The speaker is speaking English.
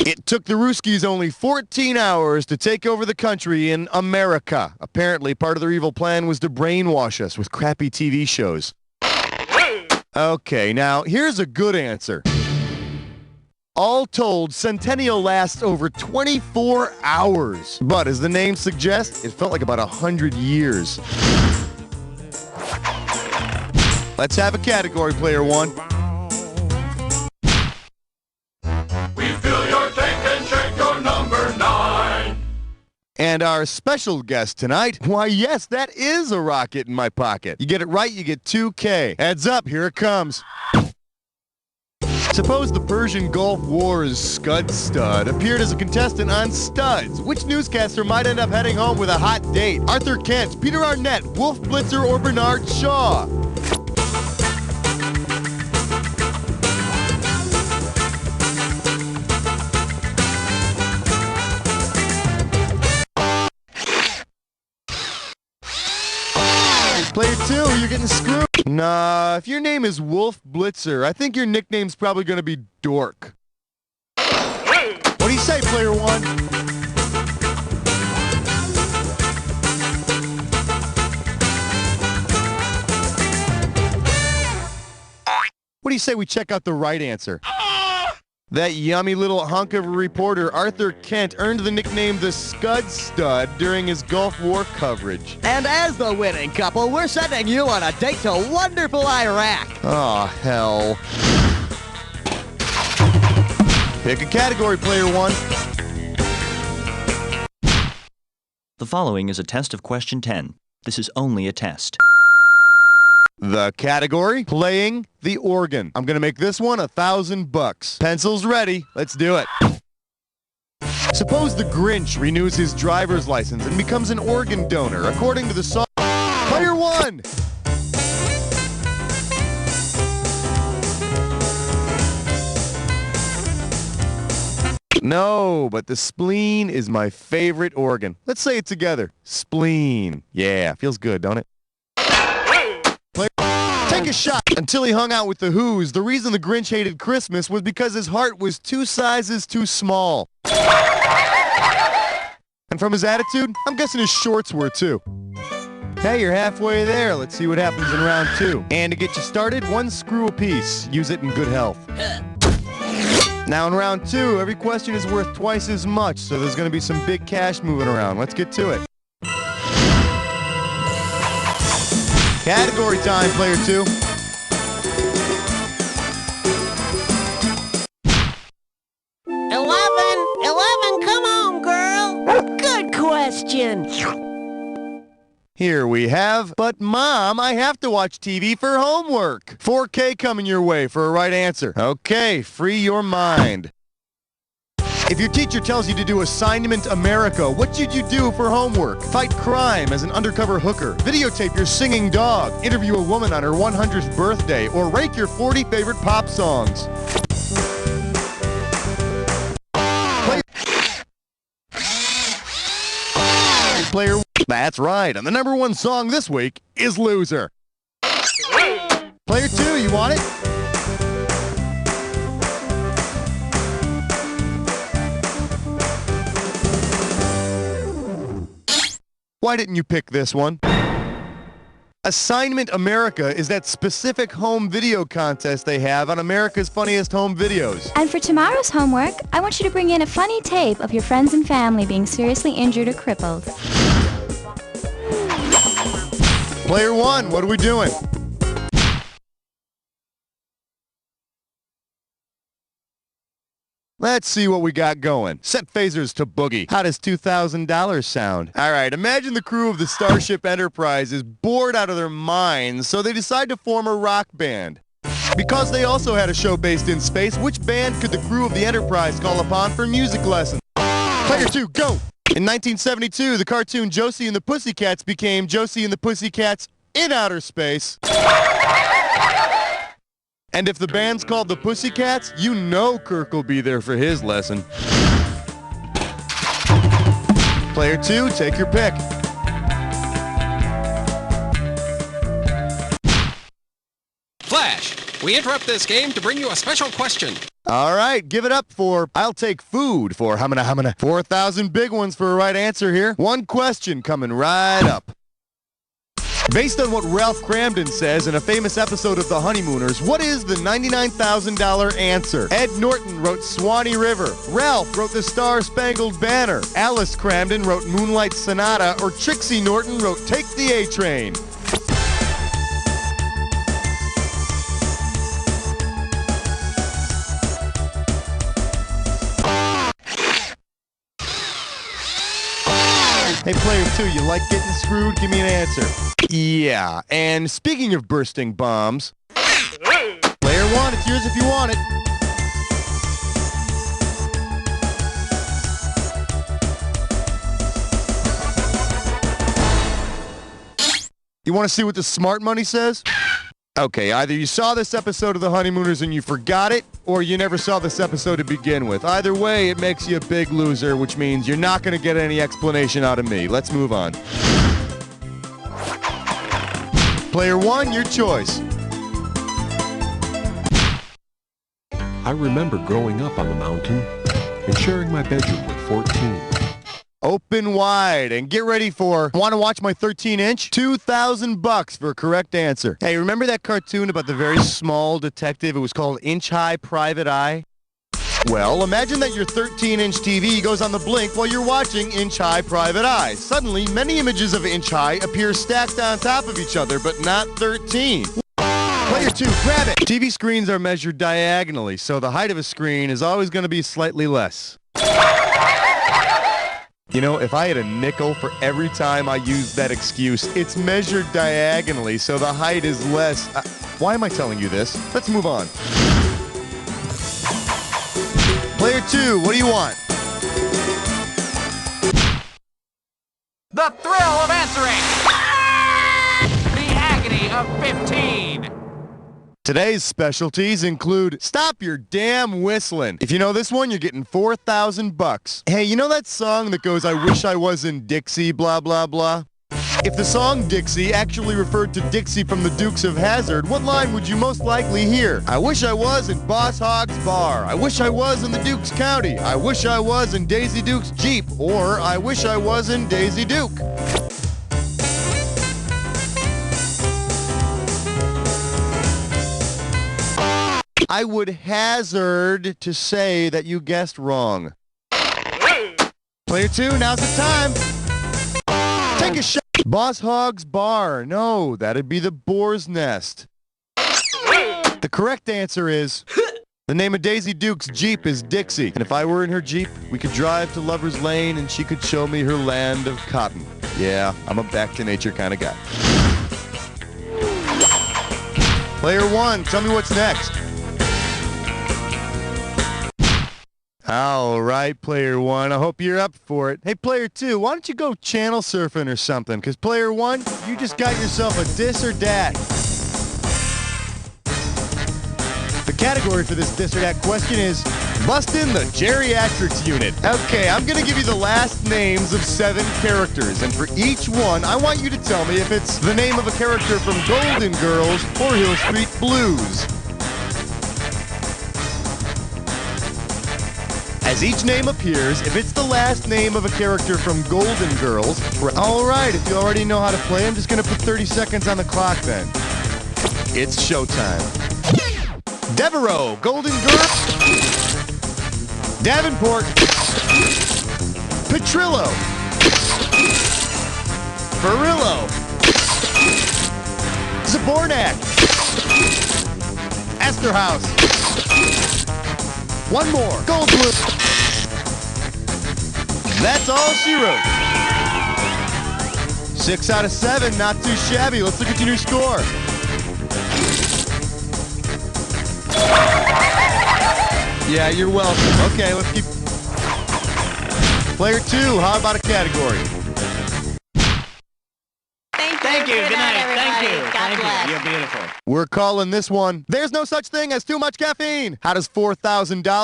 It took the Ruskies only 14 hours to take over the country in America. Apparently, part of their evil plan was to brainwash us with crappy TV shows. Okay, now, here's a good answer. All told, Centennial lasts over 24 hours. But as the name suggests, it felt like about 100 years. Let's have a category, player one. And our special guest tonight, why yes, that is a rocket in my pocket. You get it right, you get 2K. Heads up, here it comes. Suppose the Persian Gulf War's Scud Stud appeared as a contestant on Studs. Which newscaster might end up heading home with a hot date? Arthur Kent, Peter Arnett, Wolf Blitzer, or Bernard Shaw? Player two, you're getting screwed. Nah, if your name is Wolf Blitzer, I think your nickname's probably gonna be Dork. What do you say, player one? What do you say we check out the right answer? That yummy little hunk of a reporter, Arthur Kent, earned the nickname the Scud Stud during his Gulf War coverage. And as the winning couple, we're sending you on a date to wonderful Iraq. Oh, hell. Pick a category, player one. The following is a test of question 10. This is only a test. The category, playing the organ. I'm gonna make this one $1,000. Pencils ready, let's do it. Suppose the Grinch renews his driver's license and becomes an organ donor, according to the song. Player one! No, but the spleen is my favorite organ. Let's say it together. Spleen. Yeah, feels good, don't it? Take a shot. Until he hung out with the Who's, the reason the Grinch hated Christmas was because his heart was 2 sizes too small. And from his attitude, I'm guessing his shorts were too. Hey, you're halfway there. Let's see what happens in round 2. And to get you started, 1 screw apiece. Use it in good health. Now in round 2, every question is worth twice as much, so there's going to be some big cash moving around. Let's get to it. Category time, player 2. Eleven, come on, girl. Good question. Here we have, but Mom, I have to watch TV for homework. 4K coming your way for a right answer. Okay, free your mind. If your teacher tells you to do Assignment America, what should you do for homework? Fight crime as an undercover hooker, videotape your singing dog, interview a woman on her 100th birthday, or rank your 40 favorite pop songs. Player, that's right, and the #1 song this week is Loser. Player 2, you want it? Why didn't you pick this one? Assignment America is that specific home video contest they have on America's Funniest Home Videos. And for tomorrow's homework, I want you to bring in a funny tape of your friends and family being seriously injured or crippled. Player 1, what are we doing? Let's see what we got going. Set phasers to boogie. How does $2,000 sound? All right, imagine the crew of the Starship Enterprise is bored out of their minds, so they decide to form a rock band. Because they also had a show based in space, which band could the crew of the Enterprise call upon for music lessons? Player 2, go! In 1972, the cartoon Josie and the Pussycats became Josie and the Pussycats in outer space. And if the band's called the Pussycats, you know Kirk will be there for his lesson. Player 2, take your pick. Flash! We interrupt this game to bring you a special question. All right, give it up for I'll take food for humana. 4,000 big ones for a right answer here. One question coming right up. Based on what Ralph Cramden says in a famous episode of The Honeymooners, what is the $99,000 answer? Ed Norton wrote Swanee River. Ralph wrote The Star-Spangled Banner. Alice Cramden wrote Moonlight Sonata. Or Trixie Norton wrote Take the A-Train. Hey, player 2, you like getting screwed? Give me an answer. Yeah, and speaking of bursting bombs, player 1, it's yours if you want it. You want to see what the smart money says? Okay, either you saw this episode of The Honeymooners and you forgot it, or you never saw this episode to begin with. Either way, it makes you a big loser, which means you're not going to get any explanation out of me. Let's move on. Player 1, your choice. I remember growing up on the mountain and sharing my bedroom with 14. Open wide and get ready for want to watch my 13-inch? $2,000 for a correct answer. Hey, remember that cartoon about the very small detective? It was called Inch High Private Eye. Well, imagine that your 13-inch TV goes on the blink while you're watching Inch High Private Eye. Suddenly, many images of Inch High appear stacked on top of each other, but not 13. Player 2, grab it! TV screens are measured diagonally, so the height of a screen is always going to be slightly less. You know, if I had a nickel for every time I used that excuse, it's measured diagonally, so the height is less. Why am I telling you this? Let's move on. Player 2, what do you want? The thrill of answering! The agony of 15! Today's specialties include Stop Your Damn Whistling. If you know this one, you're getting $4,000. Hey, you know that song that goes, I wish I was in Dixie, blah, blah, blah? If the song Dixie actually referred to Dixie from the Dukes of Hazzard, what line would you most likely hear? I wish I was in Boss Hogg's bar. I wish I was in the Duke's County. I wish I was in Daisy Duke's Jeep. Or I wish I was in Daisy Duke. I would hazard to say that you guessed wrong. Player 2, now's the time. Take a shot. Boss Hogg's Bar. No, that'd be the Boar's Nest. The correct answer is, the name of Daisy Duke's Jeep is Dixie. And if I were in her Jeep, we could drive to Lover's Lane and she could show me her land of cotton. Yeah, I'm a back-to-nature kind of guy. Player 1, tell me what's next. All right, Player 1, I hope you're up for it. Hey, Player 2, why don't you go channel surfing or something? Because Player 1, you just got yourself a dis or dat. The category for this this or that question is Bustin' the Geriatrics Unit. Okay, I'm going to give you the last names of 7 characters, and for each one, I want you to tell me if it's the name of a character from Golden Girls or Hill Street Blues. As each name appears, if it's the last name of a character from Golden Girls, all right, if you already know how to play, I'm just going to put 30 seconds on the clock then. It's showtime. Devereaux, Golden Girl. Davenport. Petrillo. Farillo. Zabornak. Esterhaus. One more. Goldblum. That's all she wrote. 6 out of 7, not too shabby. Let's look at your new score. Yeah, you're welcome. Okay, let's keep... Player 2, how about a category? Thank you. Good night. Thank you. God bless. You're beautiful. We're calling this one, There's No Such Thing as Too Much Caffeine. How does $4,000